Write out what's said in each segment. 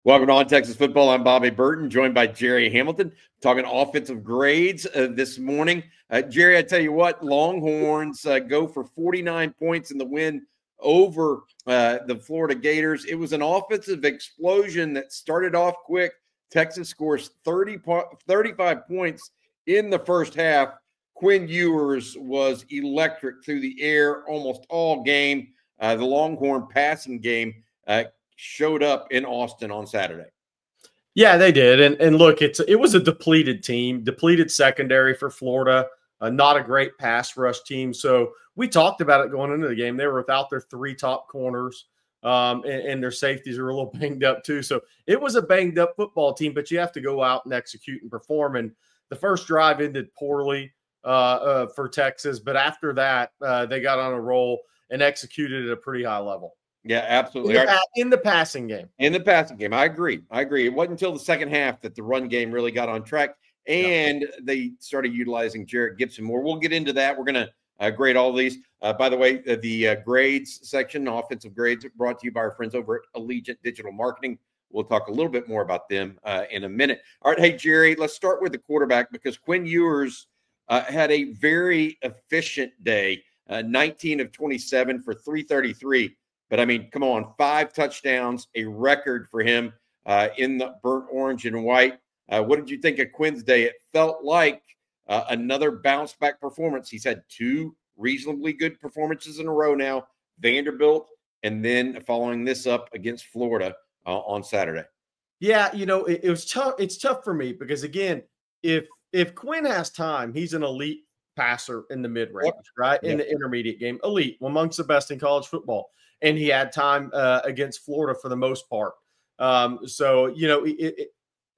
Welcome to On Texas Football. I'm Bobby Burton, joined by Gerry Hamilton, talking offensive grades this morning. Gerry, I tell you what, Longhorns go for 49 points in the win over the Florida Gators. It was an offensive explosion that started off quick. Texas scores 35 points in the first half. Quinn Ewers was electric through the air almost all game. The Longhorn passing game showed up in Austin on Saturday. Yeah, they did. And look, it was a depleted team, depleted secondary for Florida, not a great pass rush team. So we talked about it going into the game. They were without their three top corners, and their safeties are a little banged up too. So it was a banged up football team, but you have to go out and execute and perform. And the first drive ended poorly for Texas, but after that, they got on a roll and executed at a pretty high level. Yeah, absolutely. In the passing game. In the passing game. I agree. It wasn't until the second half that the run game really got on track, and they started utilizing Jarrett Gibson more. We'll get into that. We're going to grade all these. By the way, the grades section, offensive grades, brought to you by our friends over at Allegiant Digital Marketing. We'll talk a little bit more about them in a minute. All right, hey, Gerry, let's start with the quarterback because Quinn Ewers had a very efficient day, 19 of 27 for 333. But, I mean, come on, 5 touchdowns, a record for him in the burnt orange and white. What did you think of Quinn's day? It felt like another bounce-back performance. He's had 2 reasonably good performances in a row now, Vanderbilt, and then following this up against Florida on Saturday. Yeah, you know, it was tough. It's tough for me because, again, if Quinn has time, he's an elite passer in the mid-range, right? In the intermediate game, elite, amongst the best in college football. And he had time against Florida for the most part. So, you know,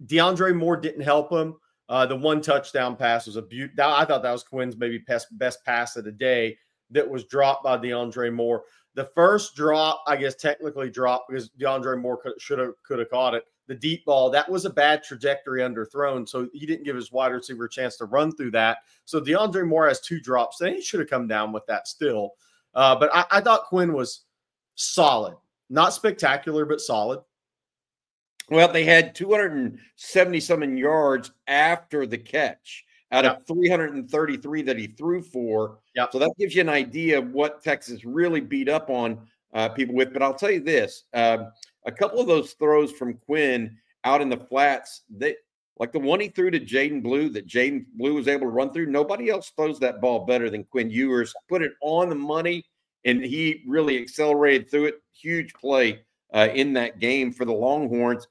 DeAndre Moore didn't help him. The 1 touchdown pass was a beauty. I thought that was Quinn's maybe best pass of the day that was dropped by DeAndre Moore. The first drop, I guess technically dropped because DeAndre Moore could have caught it. The deep ball, that was a bad trajectory underthrown. So he didn't give his wide receiver a chance to run through that. So DeAndre Moore has 2 drops. Then he should have come down with that still. But I thought Quinn was solid, not spectacular, but solid. Well, they had 270-something yards after the catch out of 333 that he threw for. So that gives you an idea of what Texas really beat up on people with. But I'll tell you this, a couple of those throws from Quinn out in the flats, like the one he threw to Jaden Blue that Jaden Blue was able to run through, nobody else throws that ball better than Quinn Ewers. Put it on the money, and he really accelerated through it. Huge play in that game for the Longhorns.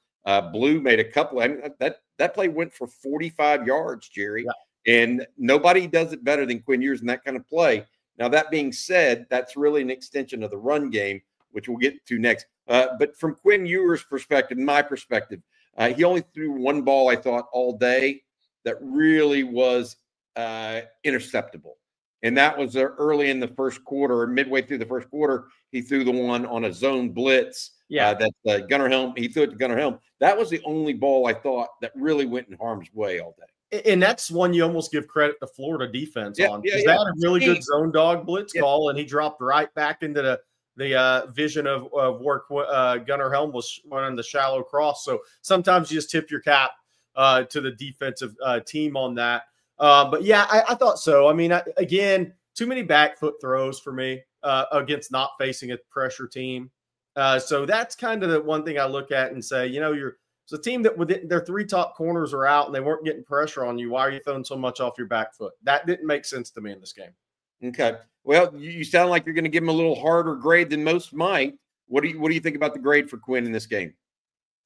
Blue made a couple. I mean, that play went for 45 yards, Gerry. And nobody does it better than Quinn Ewers in that kind of play. Now, that being said, that's really an extension of the run game, which we'll get to next. But from Quinn Ewers' perspective, my perspective, he only threw 1 ball, I thought, all day that really was interceptable. And that was early in the first quarter, or midway through the first quarter. He threw the one on a zone blitz. That Gunnar Helm. He threw it to Gunnar Helm. That was the only ball I thought that really went in harm's way all day. And that's one you almost give credit to Florida defense on. Because they had a really good zone dog blitz call, and he dropped right back into the vision of where Gunnar Helm was running the shallow cross. So sometimes you just tip your cap to the defensive team on that. But yeah, I thought so. I mean, again, too many back foot throws for me against not facing a pressure team. So that's kind of the one thing I look at and say, you know, it's a team that with their 3 top corners are out and they weren't getting pressure on you. Why are you throwing so much off your back foot? That didn't make sense to me in this game. Okay. Well, you sound like you're going to give him a little harder grade than most might. What do you think about the grade for Quinn in this game?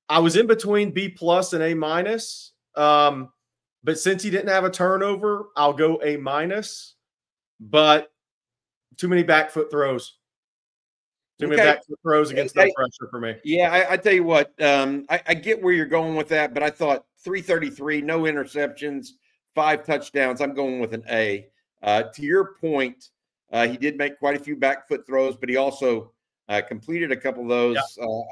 I was in between B+ and A-. But since he didn't have a turnover, I'll go A-. But too many back foot throws. Too many back foot throws against no pressure for me. Yeah, I tell you what, I get where you're going with that, but I thought 333, no interceptions, 5 touchdowns. I'm going with an A. To your point, he did make quite a few back foot throws, but he also completed a couple of those.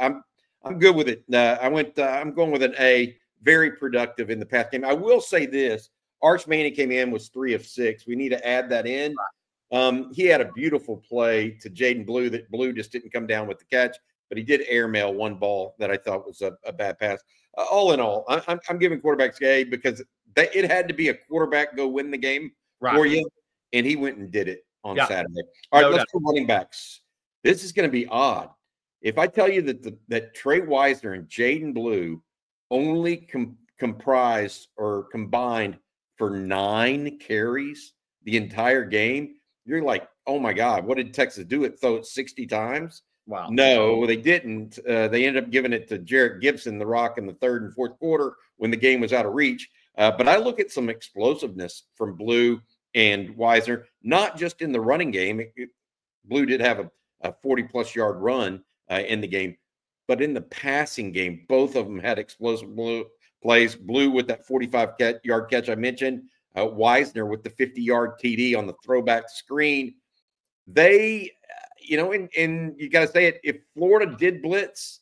I'm good with it. I'm going with an A. Very productive in the pass game. I will say this: Arch Manning came in, was 3 of 6. We need to add that in. He had a beautiful play to Jaden Blue that Blue just didn't come down with the catch. but he did airmail one ball that I thought was a bad pass. All in all, I'm giving quarterbacks A because it had to be a quarterback go win the game for you, and he went and did it on Saturday. All right, let's go running backs. This is going to be odd. If I tell you that Trey Wisner and Jaden Blue only comprised or combined for 9 carries the entire game, you're like, oh my God, what did Texas do? Throw it 60 times? Wow. No, they didn't. They ended up giving it to Jarrett Gibson, the rock, in the 3rd and 4th quarter when the game was out of reach. But I look at some explosiveness from Blue and Wisner, not just in the running game. Blue did have a 40-plus yard run in the game, but in the passing game, both of them had explosive plays. Blue with that 45-yard catch I mentioned, Wisner with the 50-yard TD on the throwback screen. They, and you got to say it, if Florida did blitz,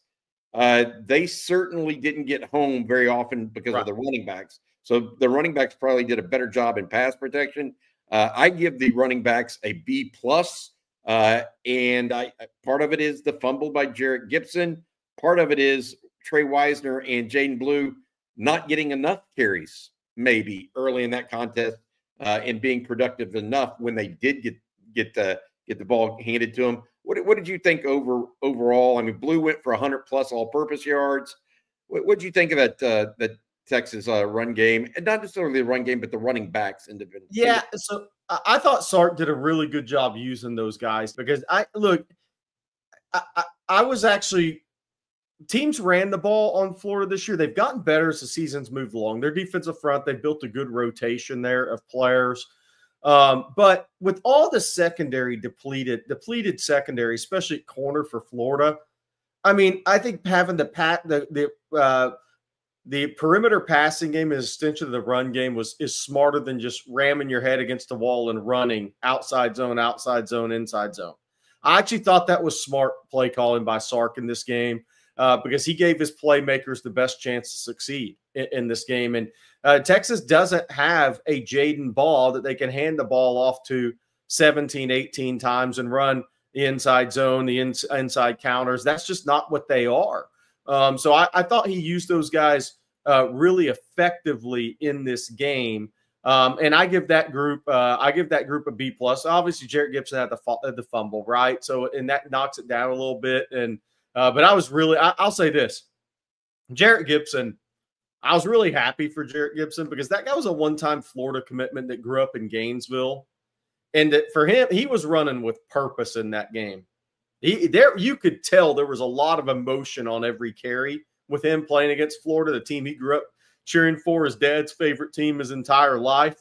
they certainly didn't get home very often because of the running backs. So the running backs probably did a better job in pass protection. I give the running backs a B+. And part of it is the fumble by Jarrett Gibson. Part of it is Trey Wisner and Jaden Blue not getting enough carries maybe early in that contest and being productive enough when they did get the ball handed to them. What did you think overall? I mean, Blue went for 100+ all-purpose yards. What did you think of that Texas run game, and not necessarily the run game, but the running backs individually? Yeah, so I thought Sark did a really good job using those guys because I was actually teams ran the ball on Florida this year. They've gotten better as the season's moved along. Their defensive front, they built a good rotation there of players. But with all the secondary depleted secondary, especially at corner for Florida, I mean, I think having the perimeter passing game as extension of the run game is smarter than just ramming your head against the wall and running outside zone, inside zone. I actually thought that was smart play calling by Sark in this game because he gave his playmakers the best chance to succeed in this game. And Texas doesn't have a Jaden Ball that they can hand the ball off to 17, 18 times and run the inside zone, the inside counters. That's just not what they are. So I thought he used those guys really effectively in this game. And I give that group a B+. Obviously, Jarrett Gibson had the fumble, right? So, and that knocks it down a little bit. And but I was really, I'll say this, Jarrett Gibson, I was really happy for Jarrett Gibson because that guy was a one-time Florida commitment that grew up in Gainesville. And that for him, he was running with purpose in that game. You could tell there was a lot of emotion on every carry with him playing against Florida, the team he grew up cheering for, his dad's favorite team his entire life,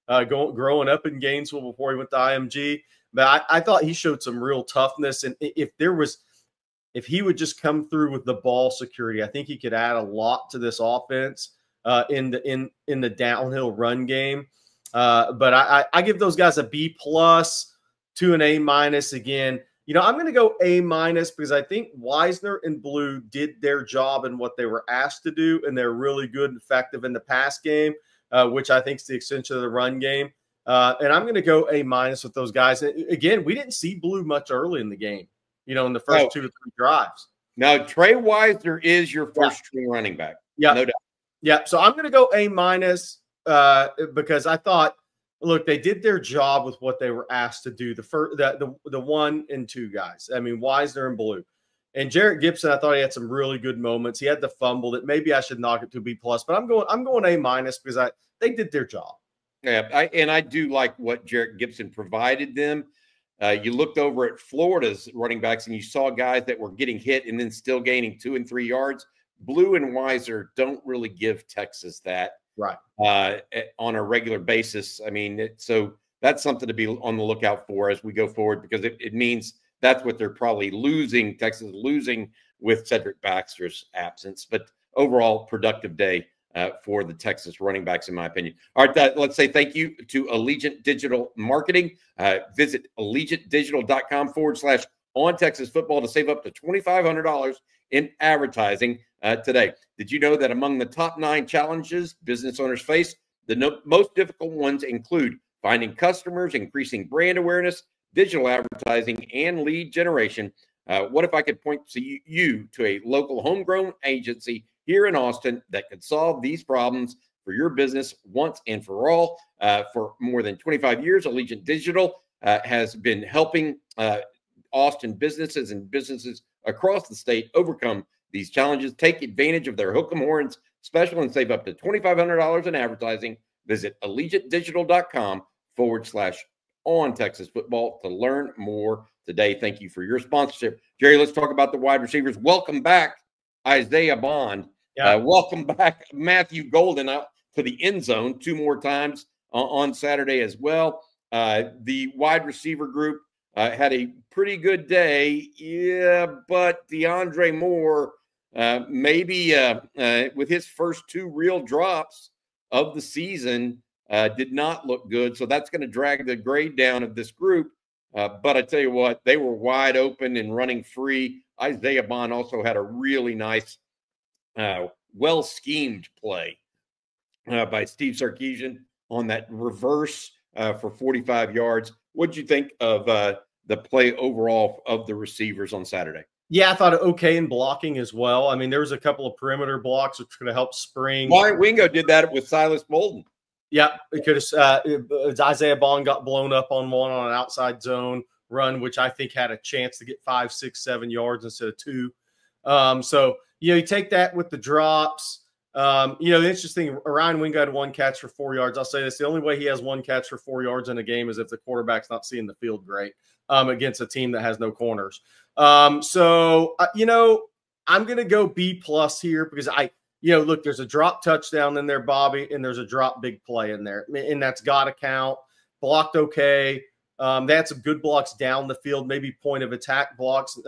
growing up in Gainesville before he went to IMG. But I thought he showed some real toughness. And if he would just come through with the ball security, I think he could add a lot to this offense in the downhill run game. But I give those guys a B+ to an A- again. I'm going to go A- because I think Wisner and Blue did their job in what they were asked to do, and they're really good and effective in the pass game, which I think is the extension of the run game. And I'm going to go A- with those guys. Again, we didn't see Blue much early in the game, in the first 2 to 3 drives. Now, Trey Wisner is your first-string running back. Yeah, no doubt. Yeah, so I'm going to go A- because I thought, look, they did their job with what they were asked to do. The 1 and 2 guys. I mean, Wisner and Blue. And Jarrett Gibson, I thought he had some really good moments. He had the fumble that maybe I should knock it to B+, but I'm going A- because they did their job. Yeah, I do like what Jarrett Gibson provided them. You looked over at Florida's running backs and you saw guys that were getting hit and then still gaining 2 and 3 yards. Blue and Wisner don't really give Texas that. Right. On a regular basis. I mean, so that's something to be on the lookout for as we go forward, because it means that's what they're probably losing, Texas losing with Cedric Baxter's absence. But overall, productive day for the Texas running backs, in my opinion. All right, let's say thank you to Allegiant Digital Marketing. Visit allegiantdigital.com/ontexasfootball to save up to $2,500 in advertising today. Did you know that among the top 9 challenges business owners face, the most difficult ones include finding customers, increasing brand awareness, digital advertising, and lead generation? What if I could point you to a local homegrown agency here in Austin that could solve these problems for your business once and for all? For more than 25 years, Allegiant Digital has been helping Austin businesses and businesses across the state overcome these challenges. Take advantage of their hook 'em horns special and save up to $2,500 in advertising. Visit allegiantdigital.com/ontexasfootball to learn more today. Thank you for your sponsorship. Jerry, let's talk about the wide receivers. Welcome back, Isaiah Bond. Welcome back, Matthew Golden, out to the end zone 2 more times on Saturday as well. The wide receiver group had a pretty good day. Yeah, but DeAndre Moore, maybe with his first 2 real drops of the season, did not look good. So that's going to drag the grade down of this group. But I tell you what, they were wide open and running free. Isaiah Bond also had a really nice, well-schemed play by Steve Sarkisian on that reverse for 45 yards. What did you think of the play overall of the receivers on Saturday? Yeah, I thought okay in blocking as well. I mean, there was a couple of perimeter blocks which could have helped spring. Wyatt Wingo did that with Silas Bolden. Yeah, because Isaiah Bond got blown up on one on an outside zone run, which I think had a chance to get 5, 6, 7 yards instead of 2. So, you take that with the drops. The interesting, Ryan Wingo had 1 catch for 4 yards. I'll say this: the only way he has 1 catch for 4 yards in a game is if the quarterback's not seeing the field great against a team that has no corners. I'm going to go B+ here because look, there's a drop touchdown in there, Bobby, and there's a drop big play in there, and that's got to count. Blocked okay. They had some good blocks down the field, maybe point of attack blocks,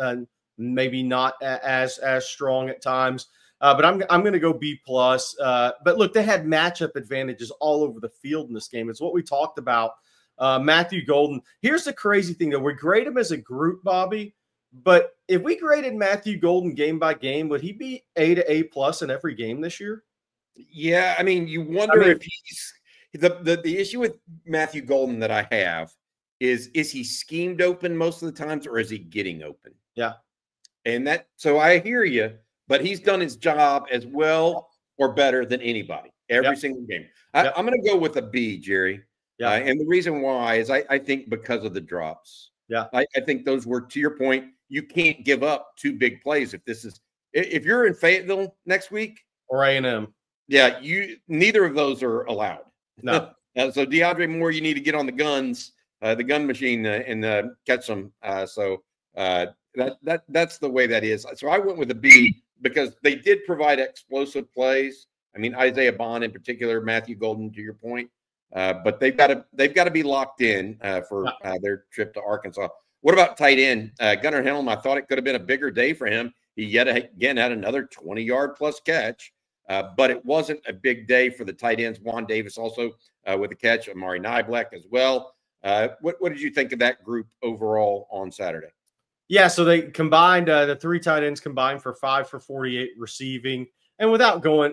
maybe not as strong at times. But I'm going to go B+. But look, they had matchup advantages all over the field in this game. It's what we talked about. Matthew Golden. Here's the crazy thing, though. We grade him as a group, Bobby. But if we graded Matthew Golden game by game, would he be A to A+ in every game this year? Yeah, I mean, you wonder if he's the issue with Matthew Golden that I have is he schemed open most of the times, or is he getting open? Yeah. And so I hear you, but he's done his job as well or better than anybody every single game. I'm going to go with a B, Jerry. Yeah. And the reason why is I think because of the drops. Yeah. I think those were, to your point, you can't give up 2 big plays if you're in Fayetteville next week or A&M. Yeah, neither of those are allowed. No. So DeAndre Moore, you need to get on the gun machine and catch them. That's the way that is. So I went with a B because they did provide explosive plays. I mean, Isaiah Bond in particular, Matthew Golden, to your point. But they've got to be locked in for their trip to Arkansas. What about tight end Gunnar Helm? I thought it could have been a bigger day for him. He yet again had another 20-yard plus catch, but it wasn't a big day for the tight ends. Juan Davis also with a catch. Amari Niblack as well. What did you think of that group overall on Saturday? Yeah, so they combined the 3 tight ends combined for 5 for 48 receiving. And without going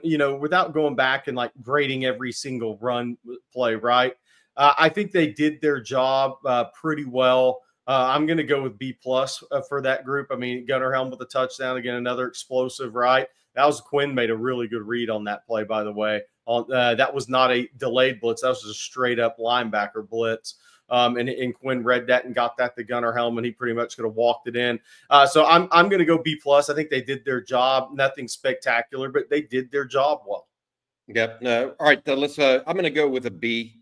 back and like grading every single run play, right? I think they did their job pretty well. I'm going to go with B+ for that group. I mean, Gunnar Helm with a touchdown, again, another explosive, right? That was Quinn made a really good read on that play, by the way. That was not a delayed blitz. That was a straight up linebacker blitz. And Quinn read that and got that to Gunnar Helm, and he pretty much could have walked it in. So I'm going to go B+. I think they did their job. Nothing spectacular, but they did their job well. Yep. All right. Let's. I'm going to go with a B.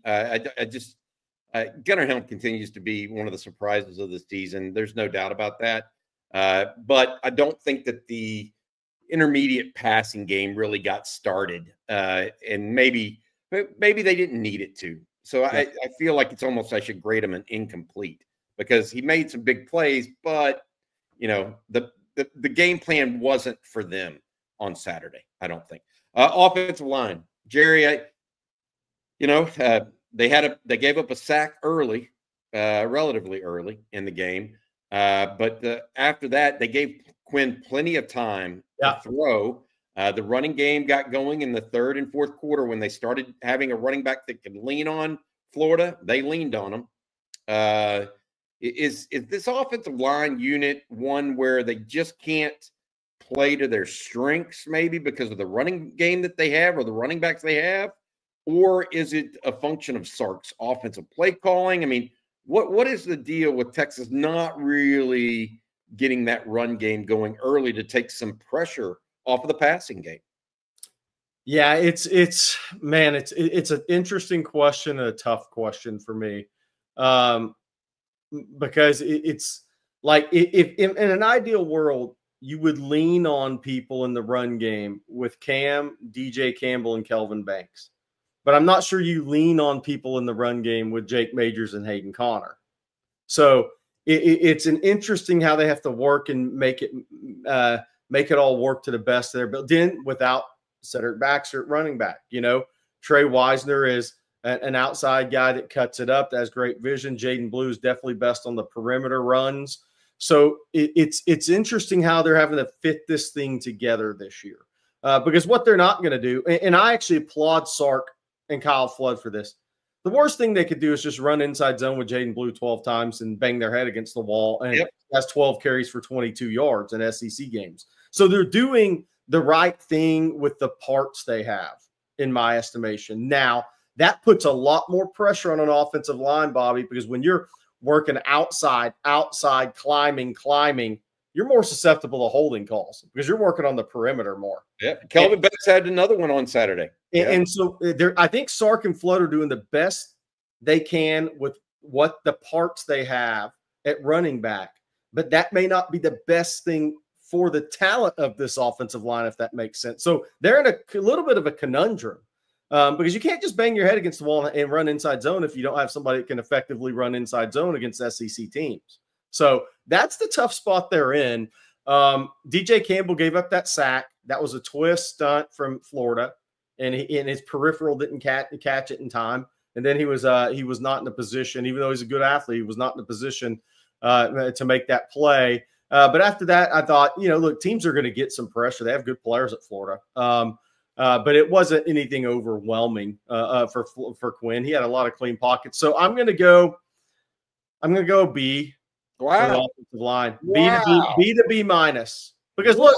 Gunnar Helm continues to be one of the surprises of the season. There's no doubt about that. But I don't think that the intermediate passing game really got started, and maybe they didn't need it to. So I feel like it's almost I should grade him an incomplete because he made some big plays, but the game plan wasn't for them on Saturday. I don't think. Offensive line, Jerry. They gave up a sack early, relatively early in the game, but after that they gave Quinn plenty of time to throw. The running game got going in the 3rd and 4th quarter when they started having a running back that could lean on Florida. They leaned on them. Is this offensive line unit one where they just can't play to their strengths, maybe because of the running game that they have or the running backs they have? Or is it a function of Sark's offensive play calling? I mean, what is the deal with Texas not really getting that run game going early to take some pressure off of the passing game? Yeah, it's an interesting question and a tough question for me, because it's like if in an ideal world you would lean on people in the run game with Cam, DJ Campbell, and Kelvin Banks, but I'm not sure you lean on people in the run game with Jake Majors and Hayden Connor. So it's an interesting how they have to work and make it all work to the best there, but then without Cedric Baxter at running back. Trey Wisner is an outside guy that cuts it up, that has great vision. Jaden Blue is definitely best on the perimeter runs. So it's interesting how they're having to fit this thing together this year, because what they're not going to do, and I actually applaud Sark and Kyle Flood for this. The worst thing they could do is just run inside zone with Jaden Blue 12 times and bang their head against the wall, and that's 12 carries for 22 yards in SEC games. So they're doing the right thing with the parts they have, in my estimation. Now, that puts a lot more pressure on an offensive line, Bobby, because when you're working outside, climbing, you're more susceptible to holding calls because you're working on the perimeter more. Yeah. Kelvin Banks had another one on Saturday. And so I think Sark and Flood are doing the best they can with what the parts they have at running back, but that may not be the best thing for the talent of this offensive line, if that makes sense. So they're in a little bit of a conundrum, because you can't just bang your head against the wall and run inside zone if you don't have somebody that can effectively run inside zone against SEC teams. So that's the tough spot they're in. DJ Campbell gave up that sack. That was a twist stunt from Florida, and his peripheral didn't catch it in time. And then he was not in a position, even though he's a good athlete, he was not in a position to make that play. But after that, I thought, look, teams are going to get some pressure. They have good players at Florida. But it wasn't anything overwhelming for Quinn. He had a lot of clean pockets. So I'm going to go B. Wow. Offensive line. Wow. B to B minus. Because look,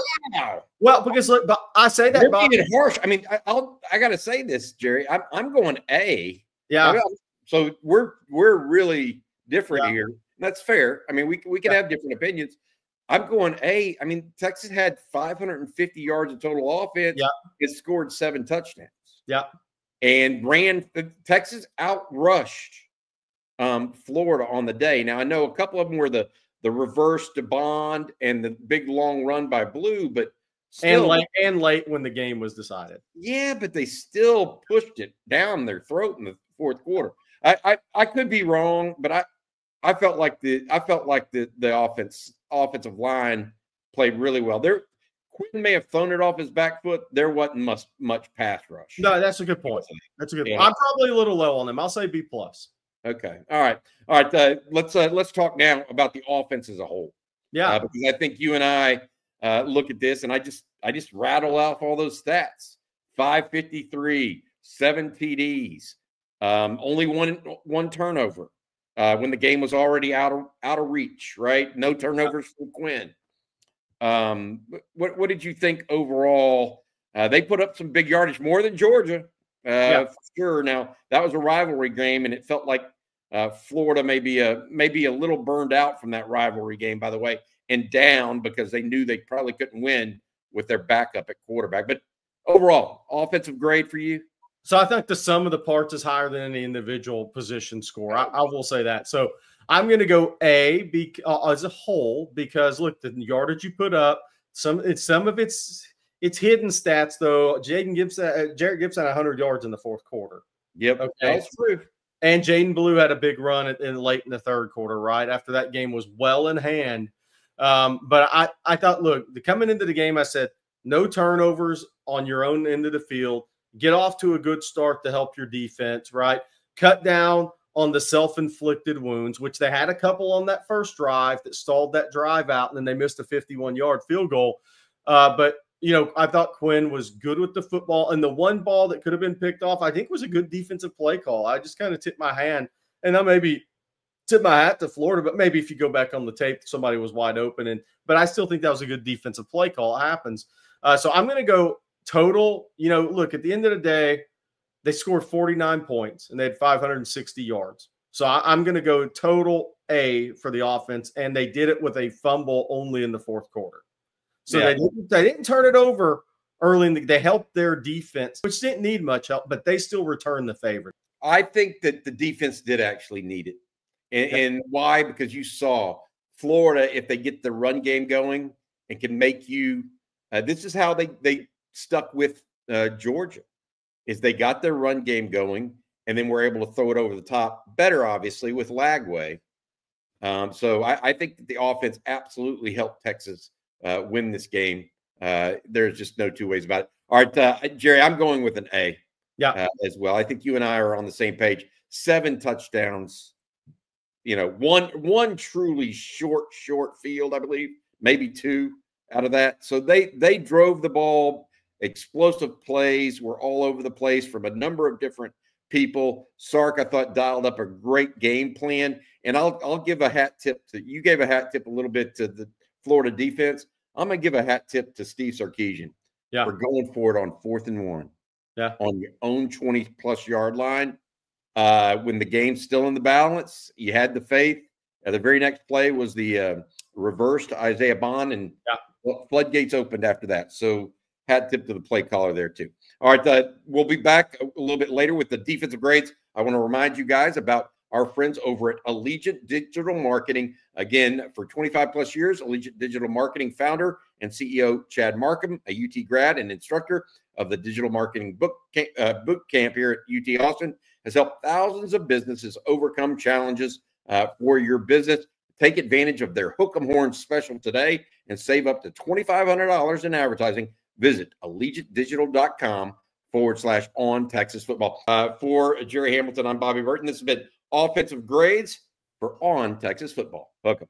but I say that. You're being harsh. I mean, I got to say this, Jerry. I'm going A. Yeah. So we're really different here. That's fair. I mean, we can have different opinions. I'm going A. I mean, Texas had 550 yards of total offense. Yeah. It scored 7 touchdowns. Yeah. And Texas outrushed Florida on the day. Now, I know a couple of them were the reverse to Bond and the big long run by Blue, but still. And late when the game was decided. Yeah, but they still pushed it down their throat in the fourth quarter. I could be wrong, but I felt like the offensive line played really well. Quinn may have thrown it off his back foot. There wasn't much pass rush. No, that's a good point. That's a good point. I'm probably a little low on them. I'll say B+. Okay. All right. Let's talk now about the offense as a whole. Yeah. Because I think you and I look at this, and I just rattle off all those stats. 553, 7 TDs, only one turnover. When the game was already out of reach, right? No turnovers from Quinn. What did you think overall? They put up some big yardage, more than Georgia, for sure. Now that was a rivalry game, and it felt like Florida may be a little burned out from that rivalry game, by the way, and down because they knew they probably couldn't win with their backup at quarterback. But overall, offensive grade for you? So I think the sum of the parts is higher than any individual position score. I will say that. So I'm going to go A as a whole because, look, the yardage you put up, some of it's hidden stats, though. Jarrett Gibson had 100 yards in the fourth quarter. Yep, okay. That's true. And Jaden Blue had a big run late in the third quarter, right? After that game was well in hand. But I thought, look, coming into the game, I said, no turnovers on your own end of the field. Get off to a good start to help your defense, right? Cut down on the self-inflicted wounds, which they had a couple on that first drive that stalled that drive out, and then they missed a 51-yard field goal. But, I thought Quinn was good with the football, and the one ball that could have been picked off, I think was a good defensive play call. I just kind of tipped my hand, and I maybe tip my hat to Florida, but maybe if you go back on the tape, somebody was wide open. But I still think that was a good defensive play call. It happens. So I'm going to go total. Look, at the end of the day, they scored 49 points and they had 560 yards. So I'm going to go total A for the offense, and they did it with a fumble only in the fourth quarter. So they didn't turn it over early. They helped their defense, which didn't need much help, but they still returned the favor. I think that the defense did actually need it. And why? Because you saw Florida, if they get the run game going and can make you this is how they stuck with Georgia, is they got their run game going and then were able to throw it over the top better, obviously, with Lagway. So I think that the offense absolutely helped Texas win this game. There's just no two ways about it. All right, Jerry, I'm going with an A as well. I think you and I are on the same page. 7 touchdowns. One truly short field, I believe, maybe 2 out of that. So they drove the ball. Explosive plays were all over the place from a number of different people. Sark, I thought, dialed up a great game plan. And I'll give a hat tip you gave a hat tip a little bit to the Florida defense. I'm going to give a hat tip to Steve Sarkisian for going for it on 4th and 1 on your own 20-plus yard line. When the game's still in the balance, you had the faith. The very next play was the reverse to Isaiah Bond, and floodgates opened after that. So hat tip to the play caller there too. All right, we'll be back a little bit later with the defensive grades. I want to remind you guys about our friends over at Allegiant Digital Marketing. Again, for 25-plus years, Allegiant Digital Marketing founder and CEO Chad Markham, a UT grad and instructor of the Digital Marketing Boot Camp here at UT Austin, has helped thousands of businesses overcome challenges for your business. Take advantage of their Hook 'em Horns special today and save up to $2,500 in advertising. Visit allegiantdigital.com/on-Texas-football. For Gerry Hamilton, I'm Bobby Burton. This has been Offensive Grades for On Texas Football. Welcome.